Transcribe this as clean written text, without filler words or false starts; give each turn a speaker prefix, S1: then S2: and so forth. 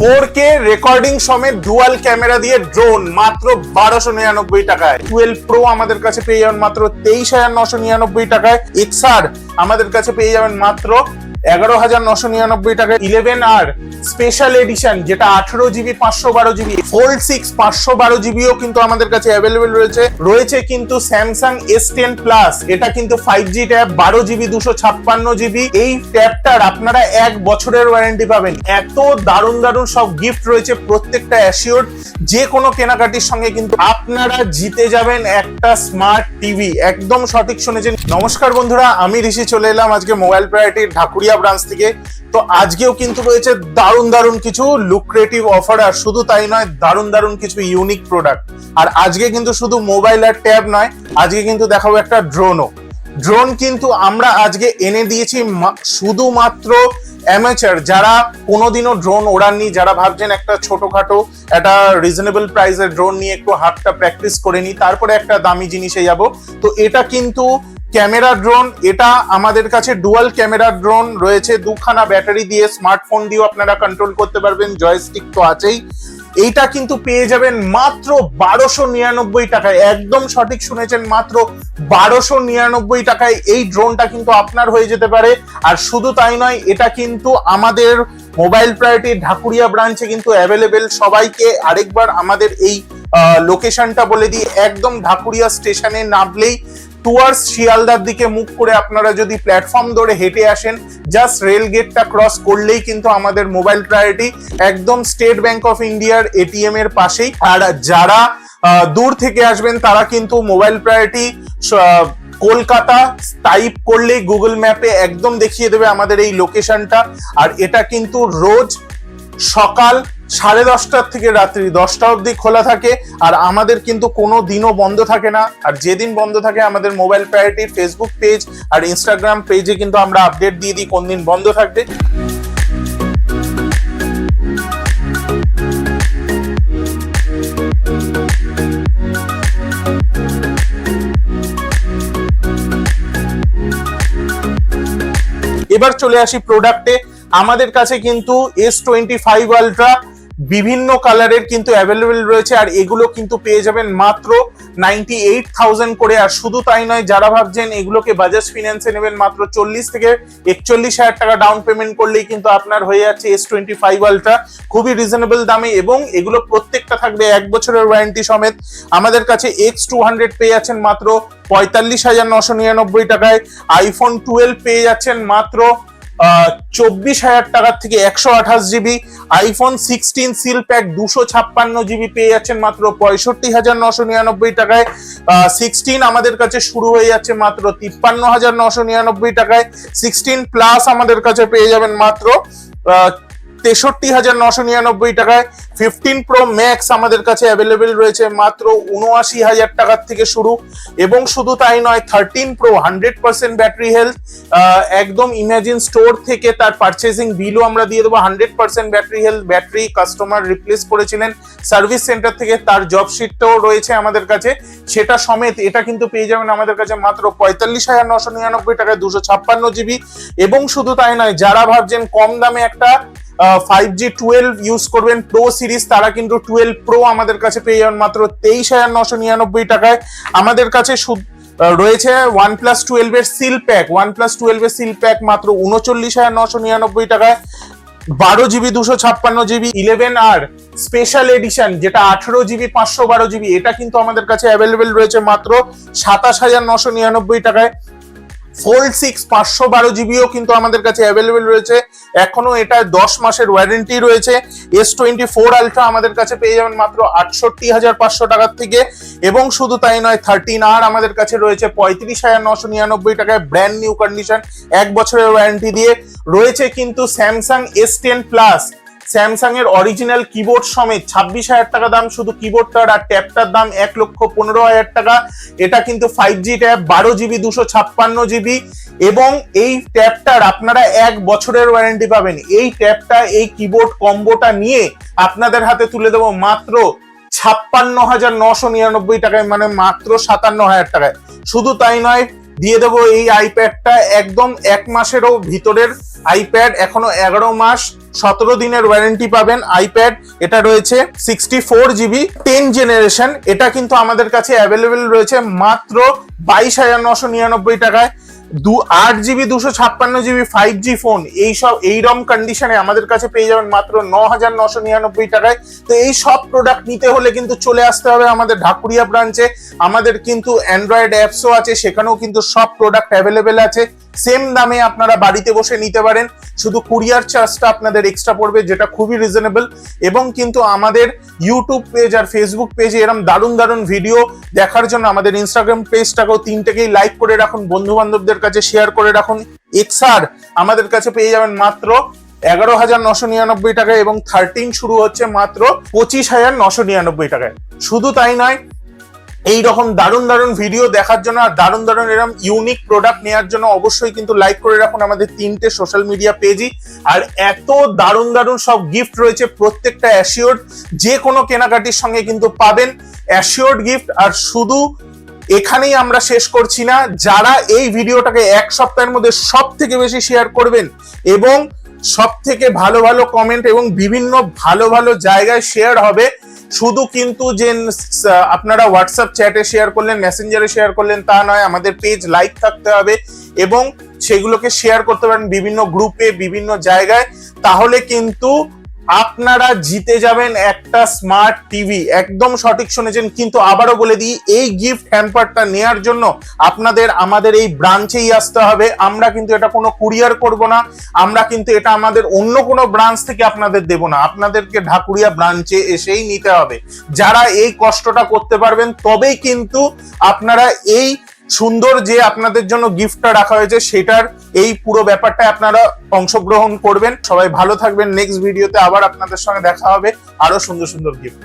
S1: 4K recording সমেত dual camera দিয়ে drone মাত্র 1299 টাকায়। 12 প্রো আমাদের কাছে পেয়ে যাবেন মাত্র 23,999 টাকায়। XR আমাদের কাছে পেয়ে যাবেন মাত্র 11,999 টাকায়। 11R স্পেশাল এডিশন যেটা 18GB 512GB ফোল্ড 6 512GBও কিন্তু আমাদের কাছে অ্যাভেলেবেল রয়েছে কিন্তু স্যামসাং S10 প্লাস, এটা কিন্তু 5G ট্যাব 12GB 256GB। এই ট্যাবটার আপনারা 1 বছরের ওয়ারেন্টি পাবেন। এত দারুণ দারুণ সব গিফট রয়েছে, প্রত্যেকটা অ্যাসিওর। যে কোনো কেনাকাটির সঙ্গে কিন্তু আপনারা জিতে যাবেন একটা স্মার্ট টিভি। একদম সঠিক শুনেছেন। নমস্কার বন্ধুরা, আমি ঋষি চলে এলাম আজকে মোবাইল প্রায়োরিটির ঢাকুরিয়া ব্রাঞ্চ থেকে। তো আজকেও কিন্তু রয়েছে দারুণ দারুণ কিছু লুক্রেটিভ অফার, আর শুধু তাই নয়, দারুণ দারুণ কিছু ইউনিক প্রোডাক্ট। আর আজকে কিন্তু শুধু মোবাইল আর ট্যাব নয়, আজকে কিন্তু দেখাবো একটা ড্রোন কিন্তু আমরা আজকে এনে দিয়েছি শুধুমাত্র অ্যামেচার, যারা কোনোদিনও ড্রোন ওড়াননি, যারা ভাবছেন একটা ছোটখাটো একটা রিজনেবল প্রাইসের ড্রোন নিয়ে একটু হাতটা প্র্যাকটিস করে নি, তারপরে একটা দামি জিনিসে যাব। তো এটা কিন্তু ক্যামেরা ড্রোন, এটা আমাদের কাছে ডুয়াল ক্যামেরা ড্রোন রয়েছে, দুখানা ব্যাটারি দিয়ে স্মার্টফোন দিয়েও আপনারা কন্ট্রোল করতে পারবেন, জয়স্টিক তো আছেই। এইটা কিন্তু পেয়ে যাবেন মাত্র 1299 টাকায়। একদম সঠিক শুনেছেন, মাত্র 1299 টাকায় এই ড্রোনটা কিন্তু আপনার হয়ে যেতে পারে। আর শুধু তাই নয়, এটা কিন্তু আমাদের মোবাইল প্রায়োরিটি ঢাকুরিয়া ব্রাঞ্চে কিন্তু অ্যাভেলেবেল। সবাইকে আরেকবার আমাদের এই লোকেশনটা বলে দিই, একদম ঢাকুরিয়া স্টেশনে নামলেই টুয়ার্ডস শিয়ালদার দিকে মুখ করে আপনারা যদি প্ল্যাটফর্ম ধরে হেঁটে আসেন, জাস্ট রেল গেটটা ক্রস করলেই কিন্তু আমাদের মোবাইল প্রায়োরিটি, একদম স্টেট ব্যাংক অফ ইন্ডিয়ার এটিএম এর পাশেই। আর যারা দূর থেকে আসবেন তারা কিন্তু মোবাইল প্রায়োরিটি কলকাতা টাইপ করলেই গুগল ম্যাপে একদম দেখিয়ে দেবে আমাদের এই লোকেশনটা। আর এটা কিন্তু রোজ সকাল 10:30 থেকে রাত্রি 10টা অবধি খোলা থাকে। আর আমাদের কিন্তু কোনো দিনও বন্ধ থাকে না। আর যেদিন বন্ধ থাকে আমাদের মোবাইল প্রায়োরিটির ফেসবুক পেজ আর ইনস্টাগ্রাম পেজে কিন্তু আমরা আপডেট দিয়ে দিই কোন দিন বন্ধ থাকবে। এবার চলে আসি প্রোডাক্টে। আমাদের কাছে কিন্তু S25 আলট্রা বিভিন্ন কালারের কিন্তু অ্যাভেলেবেল রয়েছে, আর এগুলো কিন্তু পেয়ে যাবেন মাত্র 98,000 করে। আর শুধু তাই নয়, যারা ভাবছেন এগুলোকে বাজাজ ফিন্যান্সে নেবেন, মাত্র 40 থেকে 41,000 টাকা ডাউন পেমেন্ট করলেই কিন্তু আপনার হয়ে যাচ্ছে S25 আলট্রা খুবই রিজনেবল দামে। এবং এগুলো প্রত্যেকটা থাকবে 1 বছরের ওয়ারেন্টি সমেত। আমাদের কাছে X200 পেয়ে যাচ্ছেন মাত্র 45,999 টাকায়। আইফোন 12 পেয়ে যাচ্ছেন মাত্র 24,000 টাকার থেকে 128GB। IPhone 16 seal pack 256GB পেয়ে যাচ্ছেন মাত্র 65,999 টাকায়। 16 আমাদের কাছে শুরু হয়ে যাচ্ছে মাত্র 53,999 টাকায়। 16 প্লাস আমাদের কাছে পেয়ে যাবেন মাত্র 63,999 টাকায়। 15 প্রো ম্যাক্স আমাদের কাছে অ্যাভেলেবেল রয়েছে মাত্র 79,000 টাকার থেকে শুরু। এবং শুধু তাই নয়, 13 প্রো 100% ব্যাটারি হেলথ, একদম ইমাজিন স্টোর থেকে তার পারচেজিং বিলও আমরা দিয়ে দেবো। 100% battery health, battery customer replace করেছিলেন সার্ভিস সেন্টার থেকে, তার জব শিটটাও রয়েছে আমাদের কাছে, সেটা সমেত এটা কিন্তু পেয়ে যাবেন আমাদের কাছে মাত্র 45,999 টাকায় 256GB। এবং শুধু তাই নয়, যারা ভাবছেন কম দামে একটা 5G 12 ইউজ করবেন প্রো সিরিজ, তারা কিন্তু 12 প্রো আমাদের কাছে পেয়ে যাবেন মাত্র 23,999 টাকায়। আমাদের কাছে রয়েছে OnePlus 12 এর সিল প্যাক, মাত্র 39,999 টাকায়। 12GB 256GB 11R special edition যেটা 18GB 512GB, এটা কিন্তু আমাদের কাছে অ্যাভেলেবেল রয়েছে মাত্র 27,999 টাকায়। ফোল্ড 6 512GBও কিন্তু আমাদের কাছে অ্যাভেলেবেল রয়েছে, এখনো এটা 10 মাসের ওয়ারেন্টি রয়েছে। S24 আলট্রা আমাদের কাছে পেয়ে যাবেন মাত্র 68,500 টাকার থেকে। এবং শুধু তাই নয়, 13R আমাদের কাছে রয়েছে 35,999 টাকায়, ব্র্যান্ড নিউ কন্ডিশন, 1 বছরের ওয়ারেন্টি দিয়ে রয়েছে। কিন্তু স্যামসাং S10 প্লাস, স্যামসাং এর অরিজিনাল কিবোর্ড সমেত 26,000 টাকা দাম শুধু কিবোর্ডটার, আর ট্যাবটার দাম 1,15,000 টাকা। এটা কিন্তু 5G ট্যাব 12GB 256GB। এবং এই ট্যাবটার আপনারা 1 বছরের ওয়ারেন্টি পাবেন। এই ট্যাবটা, এই কিবোর্ড কম্বোটা নিয়ে আপনাদের হাতে তুলে দেবো মাত্র 56,999 টাকায়, মানে মাত্র 57,000 টাকায়। শুধু তাই নয়, দিয়ে দেবো এই আইপ্যাডটা একদম 1 মাসেরও ভিতরের আইপ্যাড, এখনো 11 মাস 17 দিনের ওয়ারেন্টি পাবেন। আইপ্যাড এটা রয়েছে 64 GB 10 জেনারেশন, এটা কিন্তু আমাদের কাছে অ্যাভেলেবেল রয়েছে মাত্র 22,999 টাকায়। 8GB 256GB 5G ফোন এইরকম কন্ডিশনে আমাদের কাছে পেয়ে যাবেন মাত্র 9,999 টাকায়। তো এই সব প্রোডাক্ট নিতে হলে কিন্তু চলে আসতে হবে আমাদের ঢাকুরিয়া ব্রাঞ্চে। আমাদের কিন্তু অ্যান্ড্রয়েড অ্যাপসও আছে, সেখানেও কিন্তু সব প্রোডাক্ট অ্যাভেলেবেল আছে। সেম দামে আপনারা বাড়িতে বসে নিতে পারেন, শুধু কুরিয়ার চার্জটা আপনাদের এক্সট্রা পড়বে, যেটা খুবই রিজনেবল। এবং কিন্তু আমাদের ইউটিউব পেজ আর ফেসবুক পেজে এরকম দারুণ দারুণ ভিডিও দেখার জন্য আমাদের ইনস্টাগ্রাম পেজটাকেও 3টেকেই লাইক করে রাখুন, বন্ধু বান্ধবদের কাছে শেয়ার করে রাখুন। এক্সআর আমাদের কাছে পেয়ে যাবেন মাত্র 11,999 টাকায় এবং 13 শুরু হচ্ছে মাত্র 25,999 টাকায়। শুধু তাই নয়, এই রকম দারুণ দারুণ ভিডিও দেখার জন্য আর দারুণ দারুণ এরকম ইউনিক প্রোডাক্ট নেওয়ার জন্য অবশ্যই কিন্তু লাইক করে রাখুন আমাদের 3টে সোশ্যাল মিডিয়া পেজই। আর এত দারুণ দারুণ সব গিফট রয়েছে, প্রত্যেকটা অ্যাসিওর্ড, যে কোনো কেনাকাটির সঙ্গে কিন্তু পাবেন অ্যাসিওর্ড গিফট। আর শুধু এখানেই আমরা শেষ করছি না, যারা এই ভিডিওটাকে 1 সপ্তাহের মধ্যে সব থেকে বেশি শেয়ার করবেন এবং সব থেকে ভালো ভালো কমেন্ট এবং বিভিন্ন ভালো ভালো জায়গায় শেয়ার হবে, শুধু কিন্তু যে আপনারা হোয়াটসঅ্যাপ চ্যাটে শেয়ার করলেন, মেসেঞ্জারে শেয়ার করলেন তা নয়, আমাদের পেজ লাইক থাকতে হবে এবং সেগুলোকে শেয়ার করতে পারেন বিভিন্ন গ্রুপে, বিভিন্ন জায়গায়। তাহলে কিন্তু আপনারা জিতে যাবেন একটা স্মার্ট টিভি। একদম সঠিক শুনেছেন। কিন্তু আবারও বলে দিই, এই গিফট হ্যাম্পারটা নেয়ার জন্য আপনাদের আমাদের এই ব্রাঞ্চেই আসতে হবে। আমরা কিন্তু এটা কোনো কুরিয়ার করব না, আমরা কিন্তু এটা আমাদের অন্য কোনো ব্রাঞ্চ থেকে আপনাদের দেব না, আপনাদেরকে ঢাকুরিয়া ব্রাঞ্চে এসেই নিতে হবে। যারা এই কষ্টটা করতে পারবেন তবেই কিন্তু আপনারা এই সুন্দর যে আপনাদের জন্য গিফটটা রাখা হয়েছে সেটার এই পুরো ব্যাপারটা আপনারা অংশগ্রহণ করবেন। সবাই ভালো থাকবেন। নেক্সট ভিডিওতে আবার আপনাদের সঙ্গে দেখা হবে আরো সুন্দর সুন্দর গিফট।